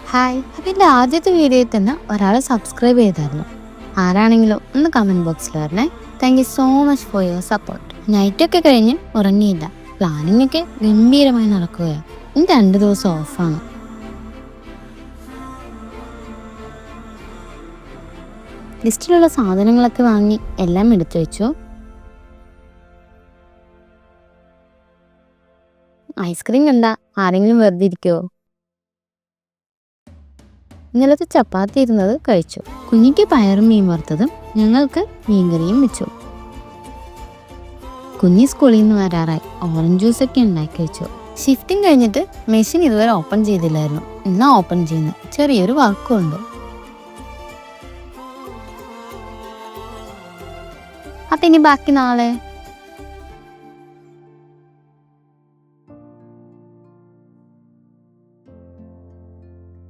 Hi. അപ്പം എൻ്റെ ആദ്യത്തെ വീഡിയോയിൽ തന്നെ ഒരാൾ സബ്സ്ക്രൈബ് ചെയ്തായിരുന്നു. ആരാണെങ്കിലും ഒന്ന് കമൻറ്റ് ബോക്സിൽ വരണേ. Thank you so much for your support. നൈറ്റൊക്കെ കഴിഞ്ഞ് ഉറങ്ങിയില്ല. പ്ലാനിങ് ഒക്കെ ഗംഭീരമായി നടക്കുകയാണ്. ഇനി 2 ദിവസം ഓഫാണ്. ലിസ്റ്റിലുള്ള സാധനങ്ങളൊക്കെ വാങ്ങി എല്ലാം എടുത്തു വെച്ചു. ഐസ്ക്രീം കണ്ടാ ആരെങ്കിലും വെറുതെ ഇരിക്കുമോ? ഇന്നലത്തെ ചപ്പാത്തി ഇരുന്നത് കഴിച്ചു. കുഞ്ഞിക്ക് പയറും മീൻ വറുത്തതും ഞങ്ങൾക്ക് മീൻകറിയും വെച്ചു. കുഞ്ഞി സ്കൂളിൽ നിന്ന് വരാറായി. ഓറഞ്ച് ജ്യൂസൊക്കെ ഉണ്ടാക്കി വെച്ചു. ഷിഫ്റ്റിംഗ് കഴിഞ്ഞിട്ട് മെഷീൻ ഇതുവരെ ഓപ്പൺ ചെയ്തില്ലായിരുന്നു. ഇന്നാ ഓപ്പൺ ചെയ്യുന്നത്. ചെറിയൊരു വർക്കും ഉണ്ട്. അപ്പം ഇനി ബാക്കി നാളെ